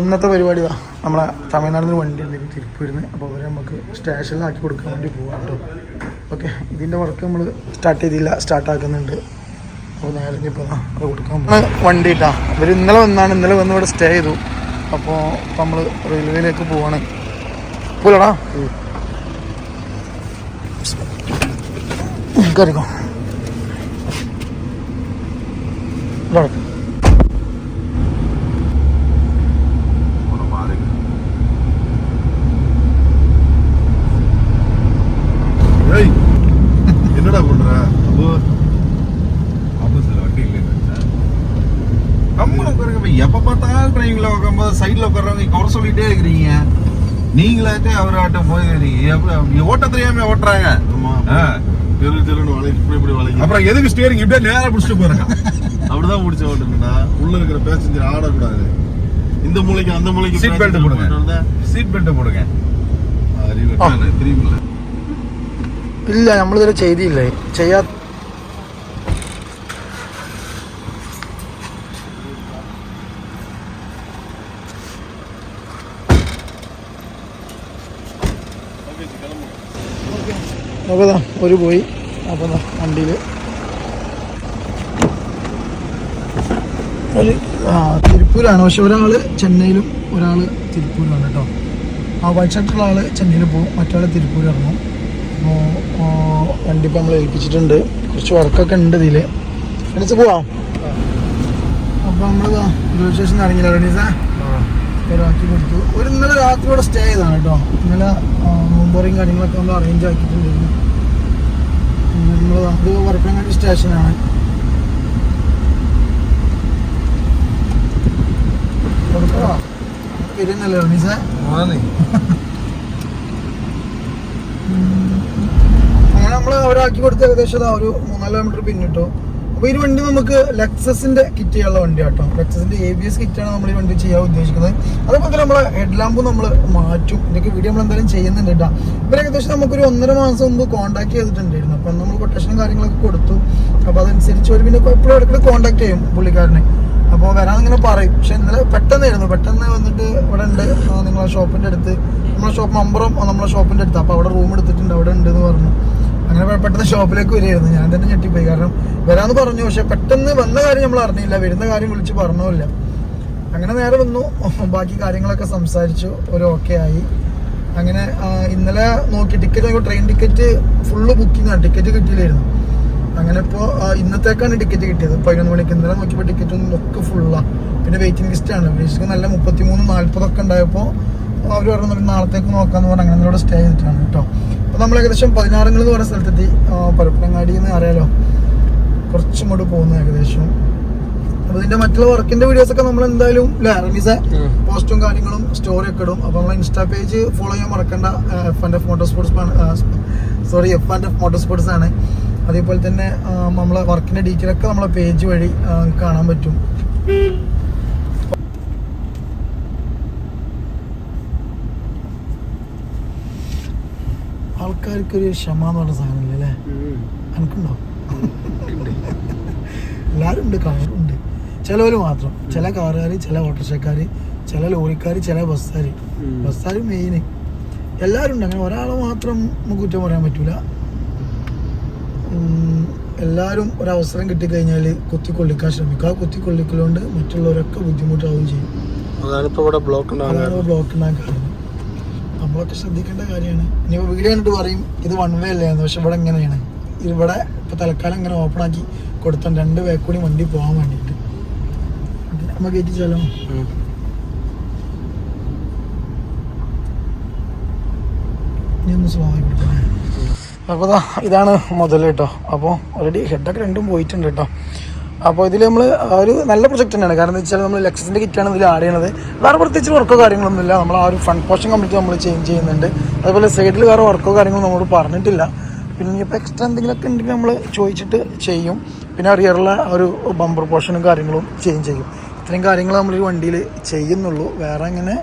ഇന്നത്തെ പരിപാടി നമ്മളെ തമിഴ്നാട്ടിൽ നിന്ന് വണ്ടി ഉണ്ട് തിരുപ്പൂരിന്ന്. അപ്പോൾ അവരെ നമുക്ക് സ്റ്റേഷനിലാക്കി കൊടുക്കാൻ വേണ്ടി പോകാം കേട്ടോ. ഓക്കെ, ഇതിൻ്റെ വർക്ക് നമ്മൾ സ്റ്റാർട്ട് ചെയ്തില്ല, സ്റ്റാർട്ടാക്കുന്നുണ്ട്. അപ്പോൾ നേരെ ഇപ്പോൾ അത് കൊടുക്കാൻ വണ്ടി ഇട്ടാ. ഇവർ ഇന്നലെ വന്ന് ഇവിടെ സ്റ്റേ ചെയ്തു. അപ്പോൾ നമ്മൾ റെയിൽവേയിലേക്ക് പോവാണ്. പോലടാ കറിക്കോ என்னடா பண்ற? ஆபீஸ்ல வண்டி இல்லைன்னு கம்முன்னு உட்காருங்க. எப்ப பார்த்தாலும் டிரைவிங்ல உட்காரும்போது சைட்ல உட்கார்றவங்க குறை சொல்லிட்டே இருக்கிறீங்க. நீங்களாட்டே அவராட்ட போய் ஓட்ட தெரியாம ஓட்டுறாங்க. அப்புறம் எதுக்கு ஸ்டியரிங் இப்படியே நேரா பிடிச்சிட்டு போறாங்க? அப்படிதான் பிடிச்ச ஓட்டுங்கடா. உள்ள இருக்கிற பேசஞ்சர் ஆடக்கூடாது. இந்த மூளைக்கு அந்த மூளைக்கு சீட் பெல்ட் போடுங்க. சீட் பெல்ட் போடுங்க. தெரியுமில்ல? ഇല്ല, നമ്മളിതുവരെ ചെയ്തില്ലേ. ചെയ്യാ നോക്കതാ ഒരു പോയി. അപ്പോൾ വണ്ടിയിൽ ഒരു തിരുപ്പൂരാണ്. പക്ഷെ ഒരാൾ ചെന്നൈയിലും ഒരാൾ തിരുപ്പൂരിലാണ് കേട്ടോ. ആ വൈറ്റ് ഷർട്ടുള്ള ആൾ ചെന്നൈയിൽ പോകും, മറ്റാൾ തിരുപ്പൂർ ഇറങ്ങും. അപ്പോൾ വണ്ടി ഇപ്പോൾ നമ്മൾ ഏൽപ്പിച്ചിട്ടുണ്ട്. കുറച്ച് വർക്കൊക്കെ ഉണ്ട് ഇതിൽ. എണീച്ച് പോവാം. അപ്പോൾ നമ്മൾ റെയിൽവേ സ്റ്റേഷനിൽ ഇറങ്ങിയില്ല. റെഡീസാ ആക്കി കൊടുത്തു. ഒരു ഇന്നലെ രാത്രി ഇവിടെ സ്റ്റേ ചെയ്താണ് കേട്ടോ. ഇന്നലെ മുമ്പറിയും കാര്യങ്ങളൊക്കെ നമ്മൾ അറേഞ്ച് ആക്കിയിട്ടുണ്ടായിരുന്നു. നമ്മൾ അത് വരപ്പങ്ങാടി സ്റ്റേഷനാണ്. വരുന്നല്ലേ റണീസേ? അങ്ങനെ നമ്മൾ അവരാക്കി കൊടുത്ത് ഏകദേശം ഒരു 3-4 കിലോമീറ്റർ പിന്നിട്ടു. അപ്പോൾ ഈ വണ്ടി നമുക്ക് ലെക്സസിന്റെ കിറ്റ് ചെയ്യാനുള്ള വണ്ടി കേട്ടോ. ലെക്സസിന്റെ ABS കിറ്റാണ് നമ്മൾ ഈ വണ്ടി ചെയ്യാൻ ഉദ്ദേശിക്കുന്നത്. അതുപോലെ തന്നെ നമ്മളെ ഹെഡ് ലാമ്പും നമ്മൾ മാറ്റും. ഇതിന്റെ വീഡിയോ നമ്മൾ എന്തായാലും ചെയ്യുന്നുണ്ട് കേട്ടോ. ഇവർ ഏകദേശം നമുക്കൊരു 1.5 മാസം മുമ്പ് കോൺടാക്ട് ചെയ്തിട്ടുണ്ടായിരുന്നു. അപ്പം നമ്മൾ കൊട്ടേഷനും കാര്യങ്ങളൊക്കെ കൊടുത്തു. അപ്പോൾ അതനുസരിച്ച് ഒരു പിന്നെ എപ്പോഴും ഇടയ്ക്ക് കോൺടാക്ട് ചെയ്യും പുള്ളിക്കാരനെ. അപ്പോൾ വരാനിങ്ങനെ പറയും. പക്ഷെ ഇന്നലെ പെട്ടെന്ന് വന്നിട്ട് ഇവിടെ ഉണ്ട് നിങ്ങളെ ഷോപ്പിൻ്റെ അടുത്ത്, നമ്മളെ ഷോപ്പ് നമ്പറും നമ്മളെ ഷോപ്പിൻ്റെ അടുത്ത്. അപ്പോൾ അവിടെ റൂം എടുത്തിട്ടുണ്ട്, അവിടെ ഉണ്ടെന്ന് പറഞ്ഞു. അങ്ങനെ പെട്ടെന്ന് ഷോപ്പിലേക്ക് വരികയായിരുന്നു. ഞാൻ തന്നെ ഞെട്ടിപ്പോയി. കാരണം വരാമെന്ന് പറഞ്ഞു, പക്ഷെ പെട്ടെന്ന് വന്ന കാര്യം നമ്മൾ അറിഞ്ഞില്ല, വരുന്ന കാര്യം വിളിച്ച് പറഞ്ഞില്ല. അങ്ങനെ നേരെ വന്നു, ബാക്കി കാര്യങ്ങളൊക്കെ സംസാരിച്ചു, ഒരു ഓക്കെ ആയി. അങ്ങനെ ഇന്നലെ നോക്കി ടിക്കറ്റ്, ട്രെയിൻ ടിക്കറ്റ് ഫുള്ള് ബുക്കിംഗാണ്, ടിക്കറ്റ് കിട്ടിയില്ലായിരുന്നു. അങ്ങനെ ഇപ്പോൾ ഇന്നത്തേക്കാണ് ടിക്കറ്റ് കിട്ടിയത് 11 മണിക്ക്. ഇന്നലെ നോക്കിയപ്പോൾ ടിക്കറ്റ് ഒന്നും ഒക്കെ ഫുള്ളാണ്. പിന്നെ വെയിറ്റിംഗ് ലിസ്റ്റാണ്. വെയിറ്റിംഗ് നല്ല 33-40 ഒക്കെ ഉണ്ടായപ്പോൾ അവർ പറഞ്ഞു നാളത്തേക്ക് നോക്കാമെന്ന് പറഞ്ഞാൽ അങ്ങനെ നമ്മളോട് സ്റ്റേ ചെയ്തിട്ടാണ് കേട്ടോ. അപ്പോൾ നമ്മൾ ഏകദേശം 16 എന്ന് പറയുന്ന സ്ഥലത്തെത്തി. പരപ്പനങ്ങാടി എന്ന് അറിയാലോ, കുറച്ചും കൂടെ പോകുന്നു ഏകദേശം. അപ്പോൾ ഇതിൻ്റെ മറ്റുള്ള വർക്കിൻ്റെ വീഡിയോസൊക്കെ നമ്മൾ എന്തായാലും റമീസ പോസ്റ്റും കാര്യങ്ങളും സ്റ്റോറിയൊക്കെ ഇടും. അപ്പോൾ നമ്മളെ ഇൻസ്റ്റാ പേജ് ഫോളോ ചെയ്യാൻ മറക്കണ്ട. F&F മോട്ടോർസ്പോർട്സ് ആണ്. അതേപോലെ തന്നെ നമ്മളെ വർക്കിൻ്റെ ഡീറ്റെയിലൊക്കെ നമ്മളെ പേജ് വഴി കാണാൻ പറ്റും. ആൾക്കാർക്കൊരു ക്ഷമ എന്ന് പറഞ്ഞ സാധനമില്ല അല്ലേ? എനിക്കുണ്ടോ? എല്ലാവരും ഉണ്ട്, കാറുണ്ട്. ചിലവർ മാത്രം, ചില കാറുകാർ, ചില ഓട്ടോറിക്ഷക്കാർ, ചില ലോറിക്കാർ, ചില ബസ്സാർ മെയിന് എല്ലാവരും ഉണ്ട്. അങ്ങനെ ഒരാളെ മാത്രം നമുക്ക് കുറ്റം പറയാൻ പറ്റൂല. എല്ലാവരും ഒരവസരം കിട്ടിക്കഴിഞ്ഞാൽ കുത്തിക്കൊള്ളിക്കാൻ ശ്രമിക്കുക. ആ കുത്തിക്കൊള്ളിക്കലുകൊണ്ട് മറ്റുള്ളവരൊക്കെ ബുദ്ധിമുട്ടാവുകയും ചെയ്യും. അതാണിപ്പോൾ ഇവിടെ ബ്ലോക്ക് ഉണ്ടാകാൻ കാരണം. നമ്മളൊക്കെ ശ്രദ്ധിക്കേണ്ട കാര്യമാണ്. ഇനിയിപ്പോൾ വീഡിയോ കണ്ടിട്ട് പറയും ഇത് 1 വേ അല്ലായിരുന്നു, പക്ഷെ ഇവിടെ എങ്ങനെയാണ്, ഇവിടെ ഇപ്പോൾ തൽക്കാലം ഇങ്ങനെ ഓപ്പൺ ആക്കി കൊടുത്താൽ 2 വേ കൂടി വണ്ടി പോകാൻ വേണ്ടിയിട്ട്. നമ്മൾ കയറ്റിച്ചാലോ? ഇനി ഒന്ന് സ്ലോ ആയി കൊടുക്കണേ. അപ്പോൾ ഇതാണ് മുതൽ കേട്ടോ. അപ്പോൾ ഓൾറെഡി ഹെഡൊക്കെ 2ഉം പോയിട്ടുണ്ട് കേട്ടോ. അപ്പോൾ ഇതിൽ നമ്മൾ ഒരു നല്ല പ്രൊജക്റ്റ് തന്നെയാണ്. കാരണം എന്താ വെച്ചാൽ നമ്മൾ ലെക്സസിൻ്റെ കിറ്റാണ് ഇതിൽ ആഡ് ചെയ്യണത്. വേറെ പ്രത്യേകിച്ച് വർക്കോ കാര്യങ്ങളൊന്നുമില്ല. നമ്മൾ ആ ഒരു ഫ്രണ്ട് പോർഷൻ കംപ്ലീറ്റ് നമ്മൾ ചേഞ്ച് ചെയ്യുന്നുണ്ട്. അതുപോലെ സൈഡിൽ വേറെ വർക്കോ കാര്യങ്ങളോ നമ്മളോട് പറഞ്ഞിട്ടില്ല. പിന്നെ ഇപ്പോൾ എക്സ്ട്രാ എന്തെങ്കിലുമൊക്കെ ഉണ്ടെങ്കിൽ നമ്മൾ ചോദിച്ചിട്ട് ചെയ്യും. പിന്നെ റിയറിലെ ഒരു ബമ്പർ പോർഷനും കാര്യങ്ങളും ചേഞ്ച് ചെയ്യും. ഇത്രയും കാര്യങ്ങൾ നമ്മൾ ഈ വണ്ടിയിൽ ചെയ്യുന്നുള്ളൂ. വേറെ അങ്ങനെ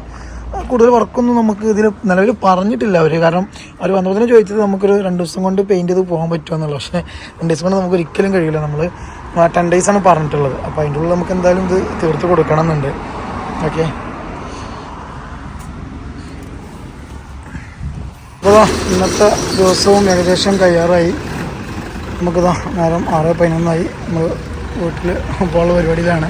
കൂടുതൽ വർക്കൊന്നും നമുക്ക് ഇതിൽ നിലവിൽ പറഞ്ഞിട്ടില്ല അവർ. കാരണം അവർ വന്നപ്പോൾ തന്നെ ചോദിച്ചത് നമുക്കൊരു 2 ദിവസം കൊണ്ട് പെയിൻറ്റ് ചെയ്ത് പോകാൻ പറ്റുമെന്നുള്ളൂ. പക്ഷേ 2 ദിവസം കൊണ്ട് നമുക്ക് ഒരിക്കലും കഴിയില്ല. നമ്മൾ 10 days ആണ് പറഞ്ഞിട്ടുള്ളത്. അപ്പോൾ അതിൻ്റെ ഉള്ളിൽ നമുക്ക് എന്തായാലും ഇത് തീർത്ത് കൊടുക്കണം എന്നുണ്ട്. ഓക്കെ, അപ്പോൾ ഇന്നത്തെ ദിവസവും ഏകദേശം കഴിയാറായി. നമുക്കിതാ നേരം 6:11 നമ്മൾ വീട്ടിൽ പോകാനുള്ള പരിപാടിയിലാണ്.